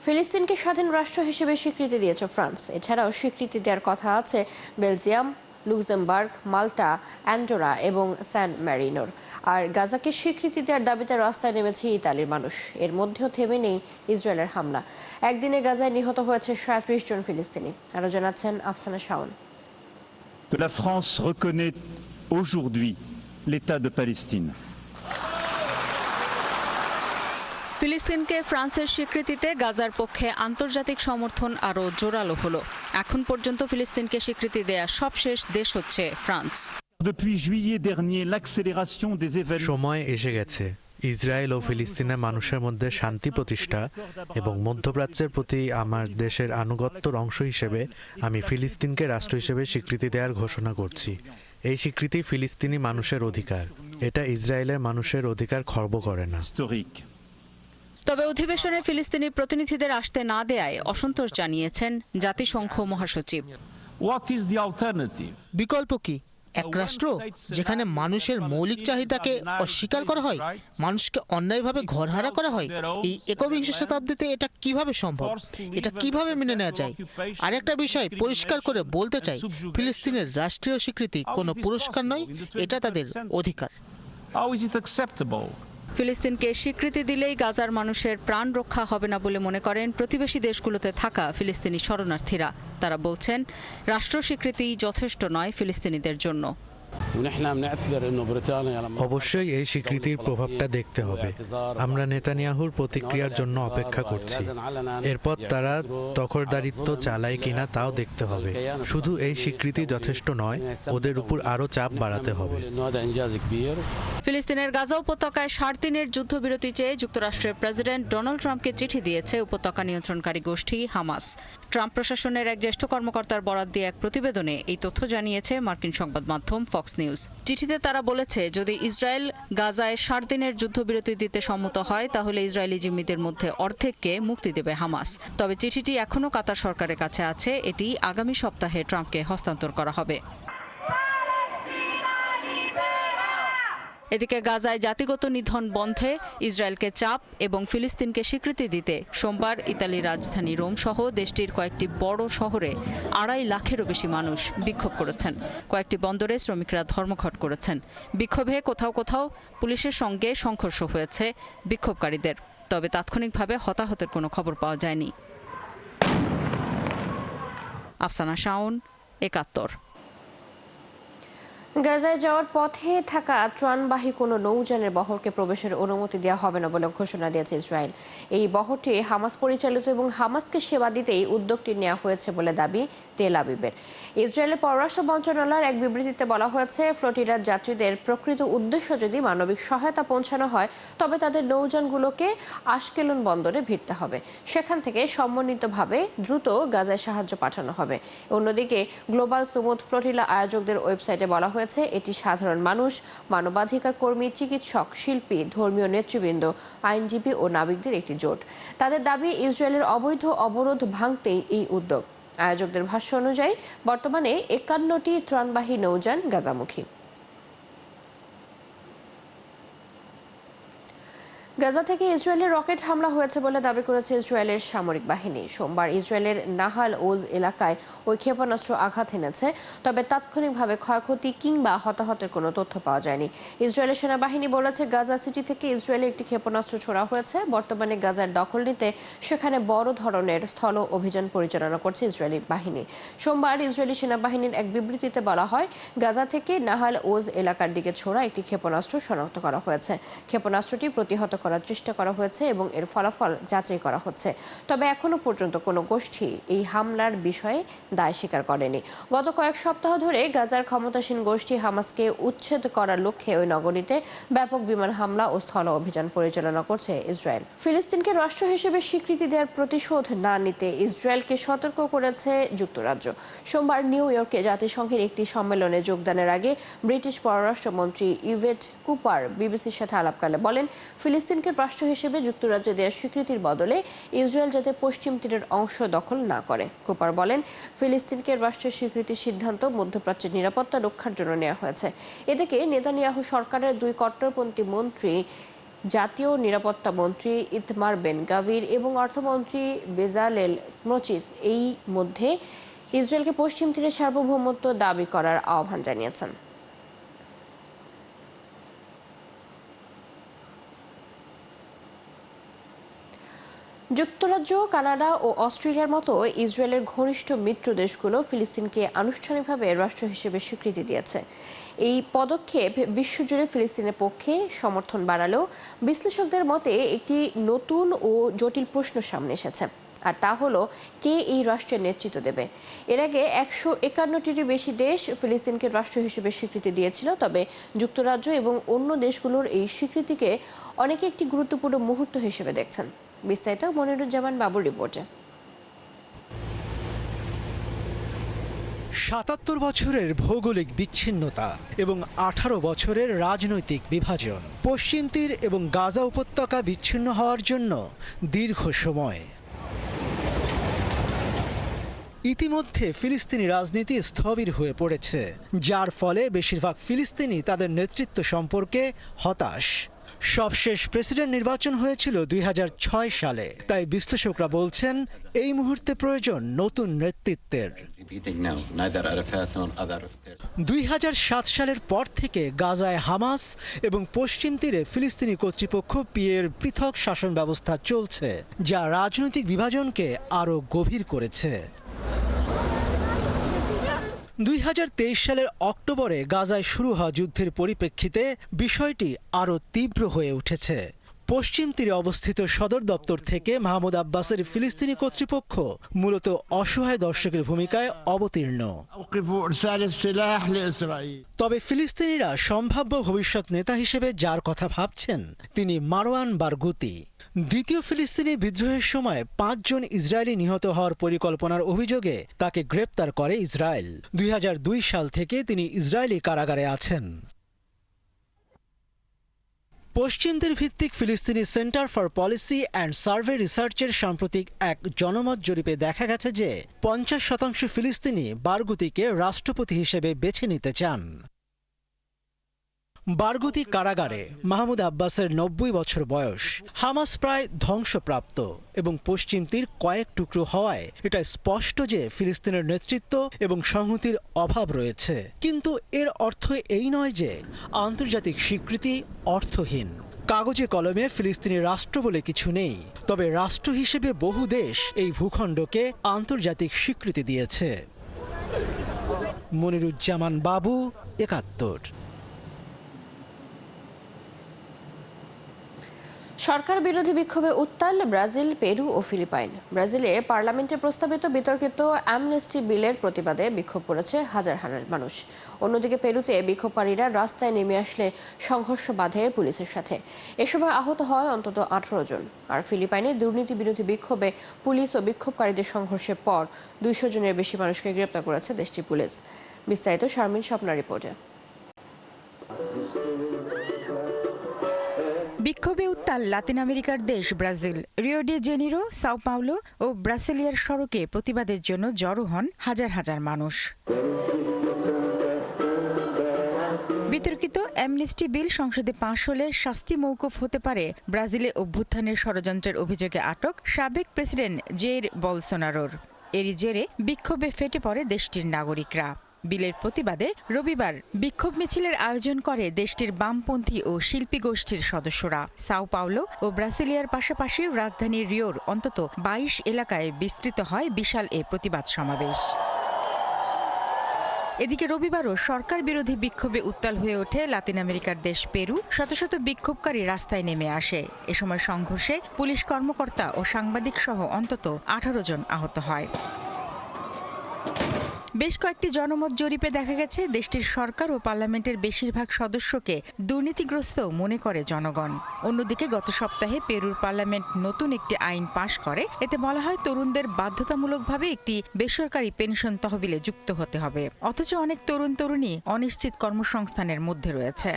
ফিলিস্তিনকে স্বাধীন রাষ্ট্র হিসেবে স্বীকৃতি দিয়েছে ফ্রান্স। এছাড়াও স্বীকৃতি দেওয়ার কথা আছে বেলজিয়াম, লুক্সেমবার্গ, মাল্টা, অ্যান্ডোরা এবং স্যান ম্যারিনোর। আর গাজাকে স্বীকৃতি দেওয়ার দাবিতে রাস্তায় নেমেছে ইতালির মানুষ। এর মধ্যেও থেমে নেই ইসরায়েলের হামলা। একদিনে গাজায় নিহত হয়েছে ৩৭ জন ফিলিস্তিনি। আরও জানাচ্ছেন Afsana Shaon. La France reconnaît aujourd'hui l'État de Palestine. ফিলিস্তিনকে ফ্রান্সের স্বীকৃতিতে গাজার পক্ষে আন্তর্জাতিক সমর্থন আরও জোরালো হলো। এখন পর্যন্ত ফিলিস্তিনকে স্বীকৃতি দেয়া সবশেষ দেশ হচ্ছে France. Depuis juillet dernier, l'accélération des événements. সময় এসে গেছে ইসরায়েল ও ফিলিস্তিনের মানুষের মধ্যে শান্তি প্রতিষ্ঠা এবং মধ্যপ্রাচ্যের প্রতি আমার দেশের আনুগত্যর অংশ হিসেবে আমি ফিলিস্তিনকে রাষ্ট্র হিসেবে স্বীকৃতি দেওয়ার ঘোষণা করছি। এই স্বীকৃতি ফিলিস্তিনি মানুষের অধিকার, এটা ইসরায়েলের মানুষের অধিকার খর্ব করে না। তবে অধিবেশনে ফিলিস্তিনি প্রতিনিধিদের আসতে না দেয়ায় অসন্তোষ জানিয়েছেন জাতিসংঘ মহাসচিব। বিকল্প কি? এক রাষ্ট্র যেখানে মানুষের মৌলিক চাহিদাকে অস্বীকার করা হয়, মানুষকে অন্যায়ভাবে ঘরহারা করা হয়। এই একবিংশ শতাব্দীতে এটা কিভাবে সম্ভব? এটা কিভাবে মেনে নেওয়া যায়? আরেকটা বিষয় পরিষ্কার করে বলতে চাই, ফিলিস্তিনের রাষ্ট্রীয় স্বীকৃতি কোনো পুরস্কার নয়, এটা তাদের অধিকার। ফিলিস্তিনকে স্বীকৃতি দিলেই গাজার মানুষের প্রাণ রক্ষা হবে না বলে মনে করেন প্রতিবেশী দেশগুলোতে থাকা ফিলিস্তিনি শরণার্থীরা। তারা বলছেন, রাষ্ট্র স্বীকৃতি যথেষ্ট নয় ফিলিস্তিনিদের জন্য। অবশ্যই এই স্বীকৃতির প্রভাবটা দেখতে হবে। আমরা নেতানিয়াহুর প্রতিক্রিয়ার জন্য অপেক্ষা করছি। এরপর তারা দখলদারিত্ব চালায় কিনা তাও দেখতে হবে। শুধু এই স্বীকৃতি যথেষ্ট নয়, ওদের উপর আরও চাপ বাড়াতে হবে। ফিলিস্তিনের গাজা উপত্যকায় ৭ দিনের যুদ্ধবিরতি চেয়ে যুক্তরাষ্ট্রের প্রেসিডেন্ট ডোনাল্ড ট্রাম্পকে চিঠি দিয়েছে উপত্যকা নিয়ন্ত্রণকারী গোষ্ঠী হামাস। ট্রাম্প প্রশাসনের এক জ্যেষ্ঠ কর্মকর্তার বরাত দিয়ে এক প্রতিবেদনে এই তথ্য জানিয়েছে মার্কিন সংবাদ মাধ্যম ফক্স নিউজ। চিঠিতে তারা বলেছে, যদি ইসরায়েল গাজায় ৭ দিনের যুদ্ধবিরতি দিতে সম্মত হয় তাহলে ইসরায়েলি জিম্মিদের মধ্যে অর্ধেককে মুক্তি দেবে হামাস। তবে চিঠিটি এখনও কাতার সরকারের কাছে আছে। এটি আগামী সপ্তাহে ট্রাম্পকে হস্তান্তর করা হবে। এদিকে গাজায় জাতিগত নিধন বন্ধে ইসরায়েলকে চাপ এবং ফিলিস্তিনকে স্বীকৃতি দিতে সোমবার ইতালির রাজধানী রোম সহ দেশটির কয়েকটি বড় শহরে ২.৫ লাখেরও বেশি মানুষ বিক্ষোভ করেছেন। কয়েকটি বন্দরে শ্রমিকরা ধর্মঘট করেছেন। বিক্ষোভে কোথাও কোথাও পুলিশের সঙ্গে সংঘর্ষ হয়েছে বিক্ষোভকারীদের। তবে তাৎক্ষণিকভাবে হতাহতের কোনো খবর পাওয়া যায়নি। আফসানা শাওন, ৭১। গাজায় যাওয়ার পথে থাকা ত্রাণবাহী কোনো নৌযানের বহরকে প্রবেশের অনুমতি দেওয়া হবে না বলে ঘোষণা দিয়েছে ইসরায়েল। এই বহরটি হামাস পরিচালিত এবং হামাসকে সেবা দিতেই উদ্যোগটি নেওয়া হয়েছে বলে দাবি তেল আবিবের। ইসরায়েলের পররাষ্ট্র মন্ত্রণালয়ের এক বিবৃতিতে বলা হয়েছে, ফ্লোটিডার যাত্রীদের প্রকৃত উদ্দেশ্য যদি মানবিক সহায়তা পৌঁছানো হয় তবে তাদের নৌযানগুলোকে আশকেলন বন্দরে ভিড়তে হবে। সেখান থেকে সমন্বিতভাবে দ্রুত গাজায় সাহায্য পাঠানো হবে। অন্যদিকে গ্লোবাল সুমুদ ফ্লোটিলা আয়োজকদের ওয়েবসাইটে বলা হয়েছে, এটি সাধারণ মানুষ, মানবাধিকার কর্মী, চিকিৎসক, শিল্পী, ধর্মীয় নেতৃবৃন্দ, আইনজীবী ও নাবিকদের একটি জোট। তাদের দাবি, ইসরায়েলের অবৈধ অবরোধ ভাঙতেই এই উদ্যোগ। আয়োজকদের ভাষ্য অনুযায়ী বর্তমানে ৫১টি ত্রাণবাহী নৌযান গাজামুখী। গাজা থেকে ইসরায়েলের রকেট হামলা হয়েছে বলে দাবি করেছে ইসরায়েলের সামরিক বাহিনী। সোমবার ইসরায়েলের নাহাল ওজ এলাকায় ওই ক্ষেপণাস্ত্র আঘাত এনেছে, তবে তাৎক্ষণিকভাবে ক্ষয়ক্ষতি কিংবা হতাহতের কোনো তথ্য পাওয়া যায়নি। ইসরায়েলের সেনাবাহিনী বলেছে, গাজা সিটি থেকে ইসরায়েলে একটি ক্ষেপণাস্ত্র ছোড়া হয়েছে। বর্তমানে গাজার দখল নিতে সেখানে বড় ধরনের স্থল অভিযান পরিচালনা করছে ইসরায়েলি বাহিনী। সোমবার ইসরায়েলি সেনাবাহিনীর এক বিবৃতিতে বলা হয়, গাজা থেকে নাহাল ওজ এলাকার দিকে ছোড়া একটি ক্ষেপণাস্ত্র শনাক্ত করা হয়েছে। ক্ষেপণাস্ত্রটি প্রতিহত করার চেষ্টা করা হয়েছে এবং এর ফলাফল যাচাই করা হচ্ছে। তবে এখনো পর্যন্ত কোনো গোষ্ঠী এই হামলার বিষয়ে দায় স্বীকার করেনি। গত কয়েক সপ্তাহ ধরে গাজার ক্ষমতাসীন গোষ্ঠী হামাসকে উচ্ছেদ করার লক্ষ্যে ওই নগরীতে ব্যাপক বিমান হামলা ও স্থল অভিযান পরিচালনা করছে ইসরায়েল। ফিলিস্তিনকে রাষ্ট্র হিসেবে স্বীকৃতি দেওয়ার প্রতিশোধ না নিতে ইসরায়েলকে সতর্ক করেছে যুক্তরাজ্য। সোমবার নিউ ইয়র্কে জাতিসংঘের একটি সম্মেলনে যোগদানের আগে ব্রিটিশ পররাষ্ট্রমন্ত্রী ইভেট কুপার বিবিসির সাথে আলাপকালে বলেন, ফিলিস্তিনকে রাষ্ট্র হিসেবে যুক্তরাজ্য দেওয়ার স্বীকৃতির বদলে ইসরায়েল যাতে পশ্চিম তীরের অংশ দখল না করে। কুপার বলেন, ফিলিস্তিনকে রাষ্ট্রের স্বীকৃতির সিদ্ধান্ত মধ্যপ্রাচ্যের নিরাপত্তা রক্ষার জন্য নেওয়া হয়েছে। এদিকে নেতানিয়াহু সরকারের ২ কট্টরপন্থী মন্ত্রী জাতীয় নিরাপত্তা মন্ত্রী ইতমার বেন গাভির এবং অর্থমন্ত্রী বেজালেল স্মোচিস এই মধ্যে ইসরায়েলকে পশ্চিম তীরে সার্বভৌমত্ব দাবি করার আহ্বান জানিয়েছেন। যুক্তরাজ্য, কানাডা ও অস্ট্রেলিয়ার মতো ইসরায়েলের ঘনিষ্ঠ মিত্র দেশগুলো ফিলিস্তিনকে আনুষ্ঠানিকভাবে রাষ্ট্র হিসেবে স্বীকৃতি দিয়েছে। এই পদক্ষেপ বিশ্বজুড়ে ফিলিস্তিনের পক্ষে সমর্থন বাড়ালেও বিশ্লেষকদের মতে একটি নতুন ও জটিল প্রশ্ন সামনে এসেছে, আর তা হলো কে এই রাষ্ট্রের নেতৃত্ব দেবে। এর আগে 151টিরও বেশি দেশ ফিলিস্তিনকে রাষ্ট্র হিসেবে স্বীকৃতি দিয়েছিল, তবে যুক্তরাজ্য এবং অন্য দেশগুলোর এই স্বীকৃতিকে অনেকে একটি গুরুত্বপূর্ণ মুহূর্ত হিসেবে দেখছেন। বিস্তারিত মনিরুজ্জামান বাবুর রিপোর্টে। ৭৭ বছরের ভৌগোলিক বিচ্ছিন্নতা এবং 18 বছরের রাজনৈতিক বিভাজন, পশ্চিম তীর এবং গাজা উপত্যকা বিচ্ছিন্ন হওয়ার জন্য দীর্ঘ সময়। ইতিমধ্যে ফিলিস্তিনি রাজনীতি স্থবির হয়ে পড়েছে, যার ফলে বেশিরভাগ ফিলিস্তিনি তাদের নেতৃত্ব সম্পর্কে হতাশ। সবশেষ প্রেসিডেন্ট নির্বাচন হয়েছিল 2006 সালে, তাই বিশ্লেষকরা বলছেন এই মুহূর্তে প্রয়োজন নতুন নেতৃত্বের। 2007 সালের পর থেকে গাজায় হামাস এবং পশ্চিম তীরে ফিলিস্তিনি কর্তৃপক্ষ পিএর পৃথক শাসন ব্যবস্থা চলছে, যা রাজনৈতিক বিভাজনকে আরও গভীর করেছে। 2023 সালের অক্টোবরে গাজায় শুরু হওয়া যুদ্ধের পরিপ্রেক্ষিতে বিষয়টি আরও তীব্র হয়ে উঠেছে। পশ্চিম তীরে অবস্থিত সদর দপ্তর থেকে মাহমুদ আব্বাসের ফিলিস্তিনি কর্তৃপক্ষ মূলত অসহায় দর্শকের ভূমিকায় অবতীর্ণ। তবে ফিলিস্তিনিরা সম্ভাব্য ভবিষ্যৎ নেতা হিসেবে যার কথা ভাবছেন তিনি মারওয়ান বারগুতি। দ্বিতীয় ফিলিস্তিনি বিদ্রোহের সময় 5 জন ইসরায়েলি নিহত হওয়ার পরিকল্পনার অভিযোগে তাকে গ্রেপ্তার করে ইসরায়েল। 2002 সাল থেকে তিনি ইসরায়েলি কারাগারে আছেন। পশ্চিম তীর ভিত্তিক ফিলিস্তিনি centre for policy and survey রিসার্চের সাম্প্রতিক এক জনমত জরিপে দেখা গেছে যে 50% ফিলিস্তিনি বারগুতিকে রাষ্ট্রপতি হিসেবে বেছে নিতে চান। বারগুতি কারাগারে, মাহমুদ আব্বাসের 90 বছর বয়স। হামাস প্রায় ধ্বংসপ্রাপ্ত এবং পশ্চিম তীর কয়েক টুকরো হওয়ায় এটা স্পষ্ট যে ফিলিস্তিনের নেতৃত্ব এবং সংহতির অভাব রয়েছে। কিন্তু এর অর্থ এই নয় যে আন্তর্জাতিক স্বীকৃতি অর্থহীন। কাগজে কলমে ফিলিস্তিনি রাষ্ট্র বলে কিছু নেই, তবে রাষ্ট্র হিসেবে বহু দেশ এই ভূখণ্ডকে আন্তর্জাতিক স্বীকৃতি দিয়েছে। মনিরুজ্জামান বাবু, 71। সরকার বিরোধী বিক্ষোভে উত্তাল ব্রাজিল, পেরু ও ফিলিপাইন। ব্রাজিলে পার্লামেন্টে প্রস্তাবিত বিতর্কিত অ্যামনেস্টি বিলের প্রতিবাদে বিক্ষোভ করেছে হাজার হাজার মানুষ। অন্যদিকে পেরুতে বিক্ষোভকারীরা রাস্তায় নেমে আসলে সংঘর্ষ বাধে পুলিশের সাথে। এ সময় আহত হয় অন্তত 18 জন। আর ফিলিপাইনে দুর্নীতি বিরোধী বিক্ষোভে পুলিশ ও বিক্ষোভকারীদের সংঘর্ষের পর 200 জনের বেশি মানুষকে গ্রেপ্তার করেছে দেশটির পুলিশ। বিস্তারিত শারমিন স্বপ্না রিপোর্টে। বিক্ষোভে উত্তাল লাতিন আমেরিকার দেশ Brazil. Rio de Janeiro, Sao Paulo ও ব্রাসিলিয়ার সড়কে প্রতিবাদের জন্য জড়ো হন হাজার হাজার মানুষ। বিতর্কিত অ্যামনেস্টি বিল সংসদে পাশ হলে শাস্তি মওকুফ হতে পারে ব্রাজিলে অভ্যুত্থানের ষড়যন্ত্রের অভিযোগে আটক সাবেক প্রেসিডেন্ট জেইর বলসোনারোর। এরই জেরে বিক্ষোভে ফেটে পড়ে দেশটির নাগরিকরা। বিলের প্রতিবাদে রবিবার বিক্ষোভ মিছিলের আয়োজন করে দেশটির বামপন্থী ও শিল্পী গোষ্ঠীর সদস্যরা। সাও পাওলো ও ব্রাসিলিয়ার পাশাপাশি রাজধানী রিওর অন্তত 22 এলাকায় বিস্তৃত হয় বিশাল এ প্রতিবাদ সমাবেশ। এদিকে রবিবারও সরকার বিরোধী বিক্ষোভে উত্তাল হয়ে ওঠে লাতিন আমেরিকার দেশ পেরু। শত শত বিক্ষোভকারী রাস্তায় নেমে আসে। এ সময় সংঘর্ষে পুলিশ কর্মকর্তা ও সাংবাদিক সহ অন্তত 18 জন আহত হয়। বেশ কয়েকটি জনমত জরিপে দেখা গেছে দেশটির সরকার ও পার্লামেন্টের বেশিরভাগ সদস্যকে দুর্নীতিগ্রস্ত মনে করে জনগণ। অন্যদিকে গত সপ্তাহে পেরুর পার্লামেন্ট নতুন একটি আইন পাশ করে। এতে বলা হয় তরুণদের বাধ্যতামূলকভাবে একটি বেসরকারি পেনশন তহবিলে যুক্ত হতে হবে। অথচ অনেক তরুণী অনিশ্চিত কর্মসংস্থানের মধ্যে রয়েছে।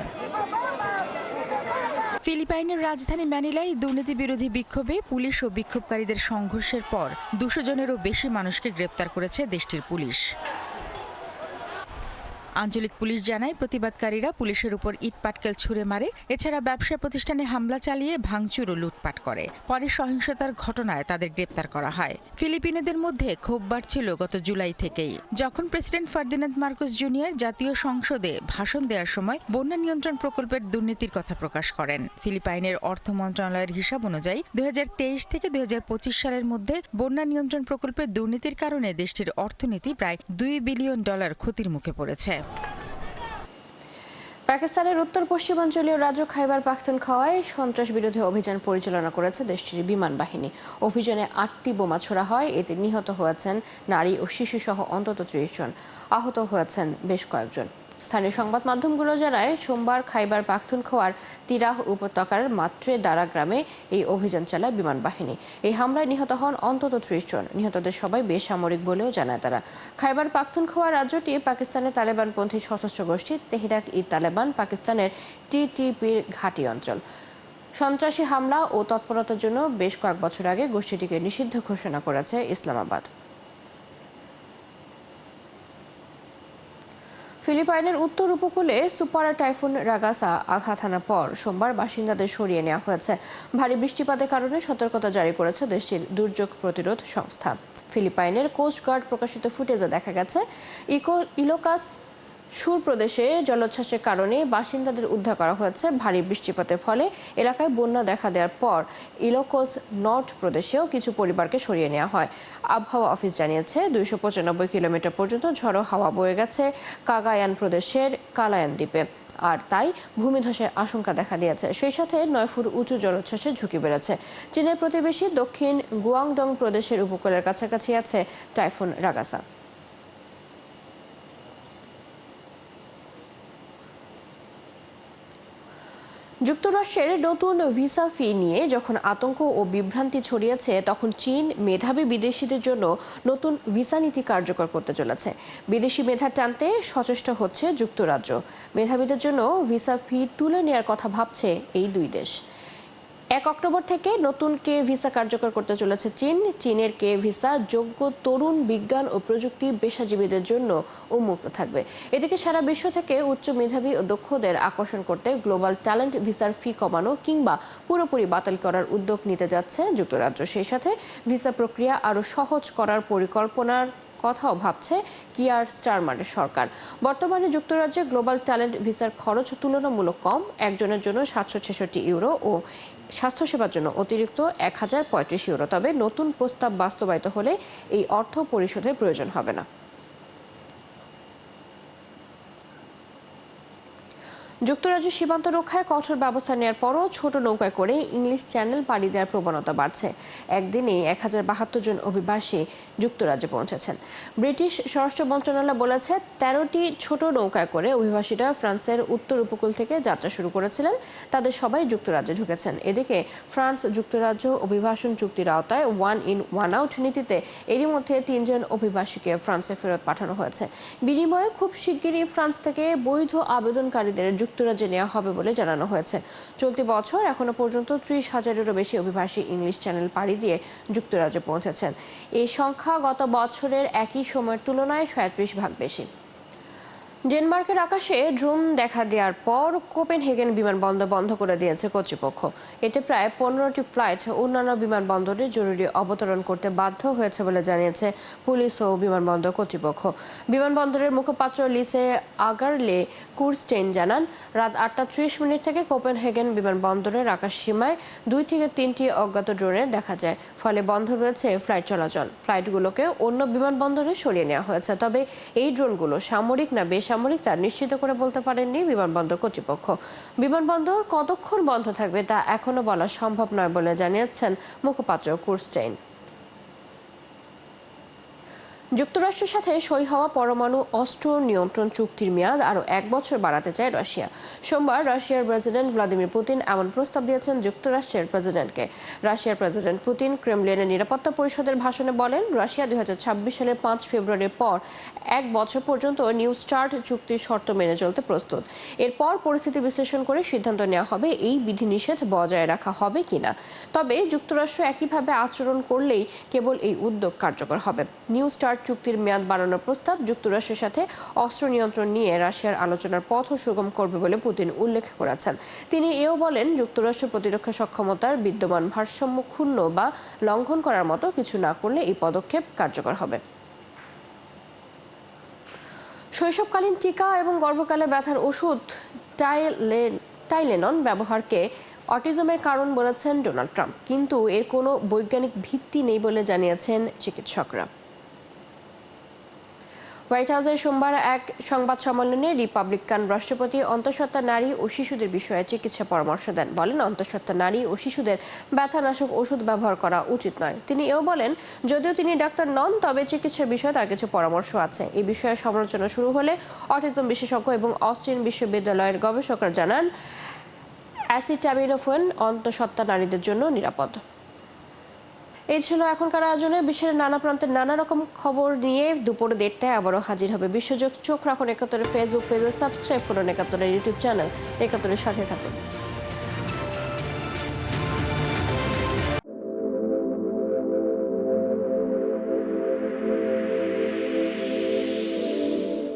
ফিলিপাইনের রাজধানী ম্যানিলায় দুর্নীতি বিরোধী বিক্ষোভে পুলিশ ও বিক্ষোভকারীদের সংঘর্ষের পর 200 জনেরও বেশি মানুষকে গ্রেপ্তার করেছে দেশটির পুলিশ। আঞ্চলিক পুলিশ জানায় প্রতিবাদকারীরা পুলিশের উপর ইট পাটকেল ছুড়ে মারে, এছাড়া ব্যবসা প্রতিষ্ঠানে হামলা চালিয়ে ভাঙচুর ও লুটপাট করে। পরে সহিংসতার ঘটনায় তাদের গ্রেপ্তার করা হয়। ফিলিপিনোদের মধ্যে ক্ষোভ বাড়ছিল গত জুলাই থেকেই, যখন প্রেসিডেন্ট ফার্দিনান্দ মার্কোস জুনিয়র জাতীয় সংসদে ভাষণ দেওয়ার সময় বন্যা নিয়ন্ত্রণ প্রকল্পের দুর্নীতির কথা প্রকাশ করেন। ফিলিপাইনের অর্থ মন্ত্রণালয়ের হিসাব অনুযায়ী 2023 থেকে 2025 সালের মধ্যে বন্যা নিয়ন্ত্রণ প্রকল্পের দুর্নীতির কারণে দেশটির অর্থনীতি প্রায় $2 বিলিয়ন ক্ষতির মুখে পড়েছে। পাকিস্তানের উত্তর পশ্চিমাঞ্চলীয় রাজ্য খাইবার পাখতুনখাওয়ায় সন্ত্রাস বিরোধী অভিযান পরিচালনা করেছে দেশটির বিমান বাহিনী। অভিযানে 8টি বোমা ছোড়া হয়। এতে নিহত হয়েছেন নারী ও শিশু সহ অন্তত 30 জন, আহত হয়েছেন বেশ কয়েকজন। স্থানীয় সংবাদ মাধ্যমগুলো জানায়, সোমবার খাইবার পাখতুনখোয়ার তিরাহ উপত্যকার মাত্রে দারা গ্রামে এই অভিযান চালায় বিমান বাহিনী। এই হামলায় নিহত হন অন্তত 30 জন। নিহতদের সবাই বেসামরিক বলেও জানায় তারা। খাইবার পাখতুনখোয়া রাজ্যটি পাকিস্তানের তালেবানপন্থী সশস্ত্র গোষ্ঠী তেহরিক-ই-তালেবান পাকিস্তানের টিটিপির ঘাঁটি অঞ্চল। সন্ত্রাসী হামলা ও তৎপরতার জন্য বেশ কয়েক বছর আগে গোষ্ঠীটিকে নিষিদ্ধ ঘোষণা করেছে ইসলামাবাদ। ফিলিপাইনের উত্তর উপকূলে সুপার টাইফুন রাগাসা আঘাত হানার পর সোমবার বাসিন্দাদের সরিয়ে নেওয়া হয়েছে। ভারী বৃষ্টিপাতের কারণে সতর্কতা জারি করেছে দেশটির দুর্যোগ প্রতিরোধ সংস্থা। ফিলিপাইনের কোস্টগার্ড প্রকাশিত ফুটেজে দেখা গেছে ইলোকাস সুর প্রদেশে জলোচ্ছ্বাসের কারণে বাসিন্দাদের উদ্ধার করা হয়েছে। ভারী বৃষ্টিপাতের ফলে এলাকায় বন্যা দেখা দেওয়ার পর ইলোকোস নর্থ প্রদেশেও কিছু পরিবারকে সরিয়ে নেওয়া হয়। আবহাওয়া অফিস জানিয়েছে 295 কিলোমিটার পর্যন্ত ঝড়ো হাওয়া বয়ে গেছে কাগায়ান প্রদেশের কালায়ান দ্বীপে, আর তাই ভূমিধসের আশঙ্কা দেখা দিয়েছে। সেই সাথে 9 ফুট উঁচু জলোচ্ছ্বাসের ঝুঁকি বেড়েছে। চীনের প্রতিবেশী দক্ষিণ গুয়াংডং প্রদেশের উপকূলের কাছাকাছি আছে টাইফুন রাগাসা। যুক্তরাষ্ট্রের নতুন ভিসা ফি নিয়ে যখন আতঙ্ক ও বিভ্রান্তি ছড়িয়েছে, তখন চীন মেধাবী বিদেশিদের জন্য নতুন ভিসা নীতি কার্যকর করতে চলেছে। বিদেশি মেধা টানতে সচেষ্ট হচ্ছে যুক্তরাজ্য। মেধাবীদের জন্য ভিসা ফি তুলে নেওয়ার কথা ভাবছে এই দুই দেশ। 1 অক্টোবর থেকে নতুন কে ভিসা কার্যকর করতে চলেছে চীন। চীনের কে ভিসা যোগ্য তরুণ বিজ্ঞান ও প্রযুক্তি পেশাজীবীদের জন্য উন্মুক্ত থাকবে। এদিকে সারা বিশ্ব থেকে উচ্চ মেধাবী ও দক্ষদের আকর্ষণ করতে গ্লোবাল ট্যালেন্ট ভিসার ফি কমানো কিংবা পুরোপুরি বাতিল করার উদ্যোগ নিতে যাচ্ছে যুক্তরাজ্য। সেই সাথে ভিসা প্রক্রিয়া আরও সহজ করার পরিকল্পনার কথাও ভাবছে কিয়ার স্টারমারের সরকার। বর্তমানে যুক্তরাজ্যে গ্লোবাল ট্যালেন্ট ভিসার খরচ তুলনামূলক কম। একজনের জন্য 766 ইউরো ও স্বাস্থ্যসেবার জন্য অতিরিক্ত 1035 ইউরো। তবে নতুন প্রস্তাব বাস্তবায়িত হলে এই অর্থ পরিশোধের প্রয়োজন হবে না। যুক্তরাজ্য সীমান্ত রক্ষায় কঠোর ব্যবস্থা নেওয়ার পরও ছোট নৌকায় করে ইংলিশ চ্যানেল পাড়ি দেওয়ার প্রবণতা বাড়ছে। একদিনে 1072 জন অভিবাসী যুক্তরাজ্যে পৌঁছেছেন। ব্রিটিশ স্বরাষ্ট্র মন্ত্রণালয় বলেছে 13টি ছোট নৌকায় করে অভিবাসীরা ফ্রান্সের উত্তর উপকূল থেকে যাত্রা শুরু করেছিলেন। তাদের সবাই যুক্তরাজ্যে ঢুকেছেন। এদিকে ফ্রান্স যুক্তরাজ্য অভিবাসন চুক্তির আওতায় 1 in 1 out নীতিতে এরই মধ্যে 3 জন অভিবাসীকে ফ্রান্সে ফেরত পাঠানো হয়েছে। বিনিময়ে খুব শিগগিরই ফ্রান্স থেকে বৈধ আবেদনকারীদের যুক্তরাজ্যে নেওয়া হবে বলে জানানো হয়েছে। চলতি বছর এখনো পর্যন্ত 30,000-এরও বেশি অভিবাসী ইংলিশ চ্যানেল পাড়ি দিয়ে যুক্তরাজ্যে পৌঁছেছেন। এই সংখ্যা গত বছরের একই সময়ের তুলনায় 37 ভাগ বেশি। ডেনমার্কের আকাশে ড্রোন দেখা দেওয়ার পর কোপেনহেগেন বিমানবন্দর বন্ধ করে দিয়েছে কর্তৃপক্ষ। এতে প্রায় 15টি ফ্লাইট অন্যান্য বিমানবন্দরে জরুরি অবতরণ করতে বাধ্য হয়েছে বলে জানিয়েছে পুলিশ ও বিমানবন্দর কর্তৃপক্ষ। বিমানবন্দরের মুখপাত্র লিসে আগারলে কুরস্টেইন জানান, রাত 8:30 থেকে কোপেনহেগেন বিমানবন্দরের আকাশ সীমায় 2 থেকে 3টি অজ্ঞাত ড্রোনের দেখা যায়। ফলে বন্ধ রয়েছে ফ্লাইট চলাচল। ফ্লাইটগুলোকে অন্য বিমানবন্দরে সরিয়ে নেওয়া হয়েছে। তবে এই ড্রোনগুলো সামরিক না বেসামরিক তা নিশ্চিত করে বলতে পারেননি বিমানবন্দর কর্তৃপক্ষ। বিমানবন্দর কতক্ষণ বন্ধ থাকবে তা এখনো বলা সম্ভব নয় বলে জানিয়েছেন মুখপাত্র কুরস্টেইন। যুক্তরাষ্ট্রের সাথে সই হওয়া পরমাণু অস্ত্র নিয়ন্ত্রণ চুক্তির মেয়াদ আরও 1 বছর বাড়াতে চায় রাশিয়া। সোমবার রাশিয়ার প্রেসিডেন্ট ভ্লাদিমির পুতিন এমন প্রস্তাব দিয়েছেন যুক্তরাষ্ট্রের প্রেসিডেন্টকে। রাশিয়ার প্রেসিডেন্ট পুতিন ক্রেমলিনের নিরাপত্তা পরিষদের ভাষণে বলেন, রাশিয়া 2026 সালের 5 ফেব্রুয়ারির পর 1 বছর পর্যন্ত নিউ স্টার্ট চুক্তির শর্ত মেনে চলতে প্রস্তুত। এরপর পরিস্থিতি বিশ্লেষণ করে সিদ্ধান্ত নেওয়া হবে এই বিধিনিষেধ বজায় রাখা হবে কিনা। তবে যুক্তরাষ্ট্র একইভাবে আচরণ করলেই কেবল এই উদ্যোগ কার্যকর হবে। নিউ স্টার্ট চুক্তির মেয়াদ বাড়ানোর প্রস্তাব যুক্তরাষ্ট্রের সাথে অস্ত্র নিয়ন্ত্রণ নিয়ে রাশিয়ার আলোচনার পথও সুগম করবে বলে পুতিন উল্লেখ করেছেন। তিনি এও বলেন, যুক্তরাষ্ট্র প্রতিরক্ষা সক্ষমতার বিদ্যমান ভারসাম্য ক্ষুণ্ণ বা লঙ্ঘন করার মতো কিছু না করলে এই পদক্ষেপ কার্যকর হবে। শৈশবকালীন টিকা এবং গর্ভকালে ব্যথার ওষুধ টাইলেনন ব্যবহারকে অটিজমের কারণ বলেছেন ডোনাল্ড ট্রাম্প, কিন্তু এর কোনো বৈজ্ঞানিক ভিত্তি নেই বলে জানিয়েছেন চিকিৎসকরা। হোয়াইট হাউসের সোমবার এক সংবাদ সম্মেলনে রিপাবলিকান রাষ্ট্রপতি অন্তঃসত্ত্বা নারী ও শিশুদের বিষয়ে চিকিৎসা পরামর্শ দেন। বলেন, অন্তঃসত্ত্বা নারী ও শিশুদের ব্যথানাশক ওষুধ ব্যবহার করা উচিত নয়। তিনি এও বলেন, যদিও তিনি ডাক্তার নন, তবে চিকিৎসার বিষয়ে তার কিছু পরামর্শ আছে। এই বিষয়ে সমালোচনা শুরু হলে অটিজম বিশেষজ্ঞ এবং অস্টিন বিশ্ববিদ্যালয়ের গবেষকরা জানান, অ্যাসিটামিনোফেন অন্তঃসত্ত্বা নারীদের জন্য নিরাপদ। এই ছিল এখনকার আয়োজনে। বিশ্বের নানা প্রান্তের নানা রকম খবর নিয়ে দুপুর 1:30টায় আবারও হাজির হবে বিশ্বযোগ। চোখ রাখুন 71 ফেসবুক পেজে, সাবস্ক্রাইব করুন 71 ইউটিউব চ্যানেল। 71 সাথে থাকুন।